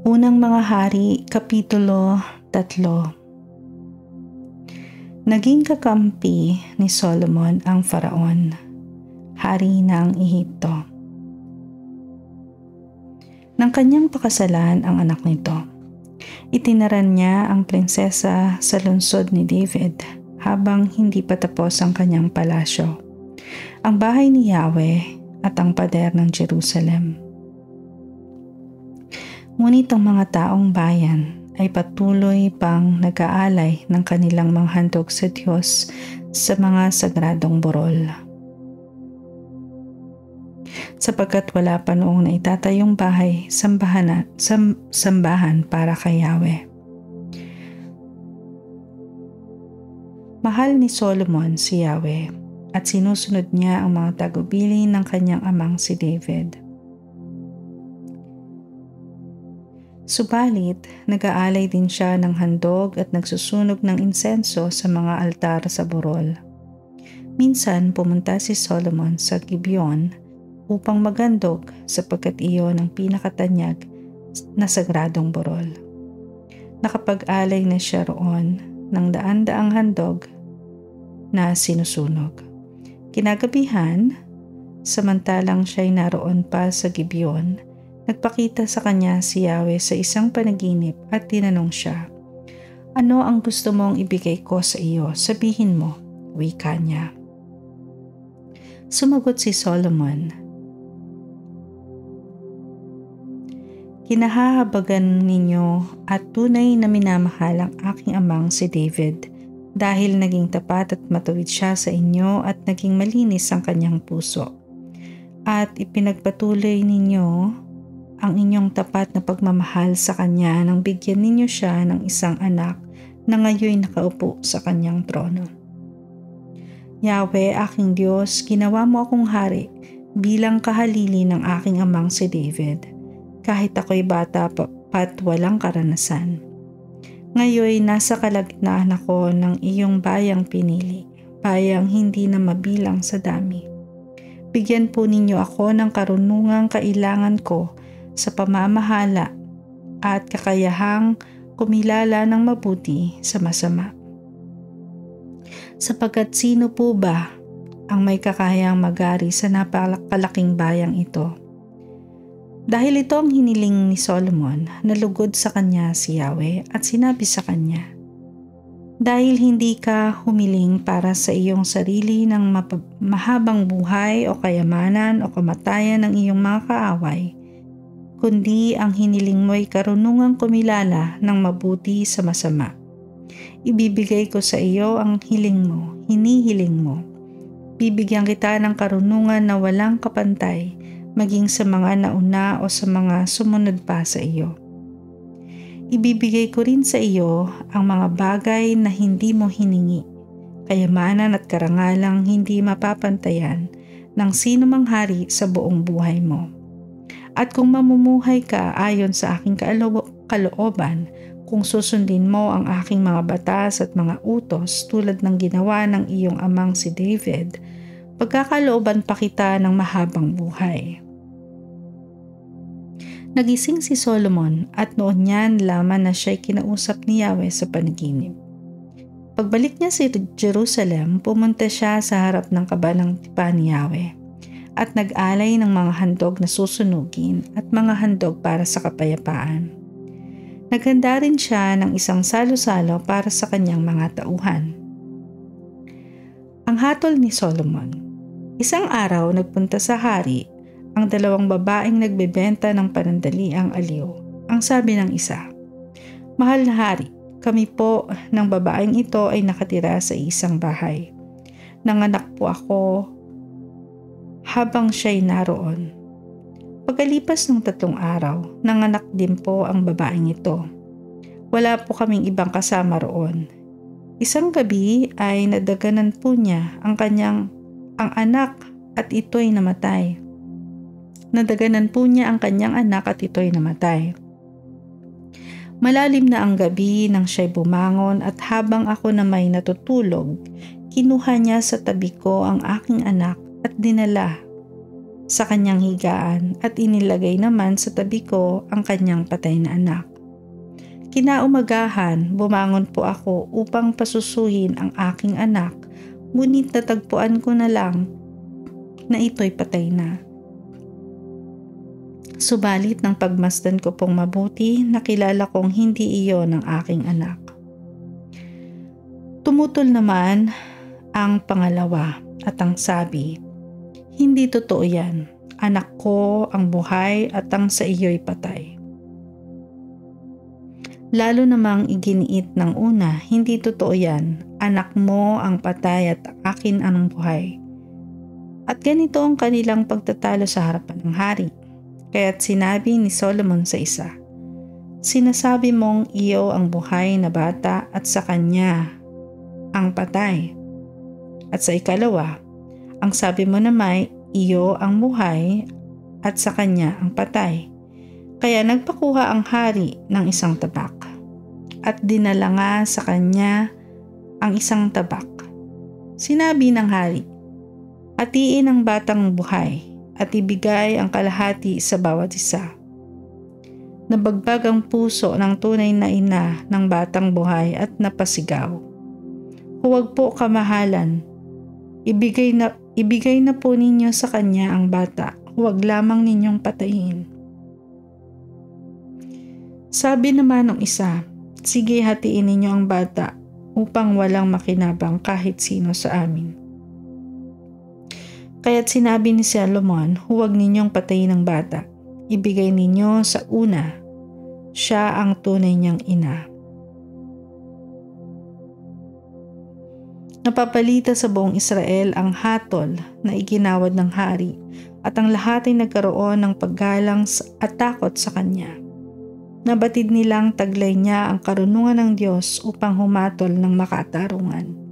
Unang Mga Hari, Kapitulo 3. Naging kakampi ni Solomon ang Faraon, hari ng Ehipto. Nang kanyang pakasalan ang anak nito, itinaran niya ang prinsesa sa lungsod ni David habang hindi pa tapos ang kanyang palasyo, ang bahay ni Yahweh at ang pader ng Jerusalem. Ngunit ang mga taong bayan ay patuloy pang nag-aalay ng kanilang mga handog sa Diyos sa mga sagradong burol. Sapagkat wala pa noong naitatayong bahay sambahan para kay Yahweh. Mahal ni Solomon si Yahweh at sinusunod niya ang mga tagubilin ng kanyang amang si David. Subalit, nag-aalay din siya ng handog at nagsusunog ng insenso sa mga altar sa burol. Minsan pumunta si Solomon sa Gibeon upang maghandog sapagkat iyon ang pinakatanyag na sagradong burol. Nakapag-alay na siya roon ng daan-daang handog na sinusunog. Kinagabihan, samantalang siya'y naroon pa sa Gibeon, nagpakita sa kanya si Yahweh sa isang panaginip at tinanong siya, "Ano ang gusto mong ibigay ko sa iyo? Sabihin mo," wika niya. Sumagot si Solomon, "Kinahahabagan ninyo at tunay na minamahal ang aking amang si David dahil naging tapat at matuwid siya sa inyo at naging malinis ang kanyang puso. At ipinagpatuloy ninyo ang inyong tapat na pagmamahal sa kanya nang bigyan ninyo siya ng isang anak na ngayon nakaupo sa kanyang trono. Yahweh, aking Diyos, ginawa mo akong hari bilang kahalili ng aking amang si David, kahit ako'y bata pat walang karanasan. Ngayon nasa kalagitnaan ako ng iyong bayang pinili, bayang hindi na mabilang sa dami. Bigyan po ninyo ako ng karunungang kailangan ko sa pamamahala at kakayahang kumilala ng mabuti sa masama. Sapagkat sino po ba ang may kakayang magari sa napakalaking bayang ito?" Dahil ito ang hiniling ni Solomon, nalugod sa kanya si Yahweh at sinabi sa kanya, "Dahil hindi ka humiling para sa iyong sarili ng mahabang buhay o kayamanan o kamatayan ng iyong mga kaaway, kundi ang hiniling mo'y karunungang kumilala ng mabuti sa masama. Ibibigay ko sa iyo ang hinihiling mo. Bibigyan kita ng karunungan na walang kapantay, maging sa mga nauna o sa mga sumunod pa sa iyo. Ibibigay ko rin sa iyo ang mga bagay na hindi mo hiningi, kayamanan at karangalang hindi mapapantayan ng sinumang hari sa buong buhay mo. At kung mamumuhay ka ayon sa aking kalooban, kung susundin mo ang aking mga batas at mga utos tulad ng ginawa ng iyong amang si David, pagkakalooban pa kita ng mahabang buhay." Nagising si Solomon at noon niya nalaman na siya'y kinausap ni Yahweh sa panaginip. Pagbalik niya sa Jerusalem, pumunta siya sa harap ng kabanang tipan ni Yahweh at nag-alay ng mga handog na susunugin at mga handog para sa kapayapaan. Naghanda rin siya ng isang salo-salo para sa kanyang mga tauhan. Ang hatol ni Solomon. Isang araw nagpunta sa hari ang dalawang babaeng nagbebenta ng panandaliang aliw. Ang sabi ng isa, "Mahal na hari, kami po ng babaeng ito ay nakatira sa isang bahay. Nanganak po ako habang siya'y naroon. Pagkalipas ng 3 araw, nanganak din po ang babaeng ito. Wala po kaming ibang kasama roon. Isang gabi ay nadaganan po niya ang anak at ito'y namatay. Nadaganan po niya ang kanyang anak at ito'y namatay. Malalim na ang gabi nang siya'y bumangon at habang ako na may natutulog, kinuha niya sa tabi ko ang aking anak at dinala sa kanyang higaan at inilagay naman sa tabi ko ang kanyang patay na anak. Kinaumagahan, bumangon po ako upang pasusuhin ang aking anak, ngunit natagpuan ko na lang na ito'y patay na. Subalit nang pagmasdan ko pong mabuti, nakilala kong hindi iyon ang aking anak. Tumutol naman ang pangalawa at ang sabi, "Hindi totoo yan. Anak ko ang buhay at ang sa iyo'y patay." Lalo namang iginiit ng una, "Hindi totoo yan. Anak mo ang patay at akin ang buhay." At ganito ang kanilang pagtatalo sa harapan ng hari. Kaya't sinabi ni Solomon sa isa, "Sinasabi mong iyo ang buhay na bata at sa kanya ang patay." At sa ikalawa, ang sabi mo naman, iyo ang buhay at sa kanya ang patay. Kaya nagpakuha ang hari ng isang tabak at dinala nga sa kanya ang isang tabak. Sinabi ng hari, "Hatiin ang batang buhay at ibigay ang kalahati sa bawat isa." Nabagbag ang puso ng tunay na ina ng batang buhay at napasigaw, "Huwag po kamahalan. Ibigay na po ninyo sa kanya ang bata. Huwag lamang ninyong patayin." Sabi naman ng isa, "Sige, hatiin ninyo ang bata upang walang makinabang kahit sino sa amin." Kaya't sinabi ni Solomon, "Huwag ninyong patayin ang bata. Ibigay ninyo sa una. Siya ang tunay niyang ina." Napapalita sa buong Israel ang hatol na iginawad ng hari at ang lahat ay nagkaroon ng paggalang at takot sa kanya. Nabatid nilang taglay niya ang karunungan ng Diyos upang humatol ng makatarungan.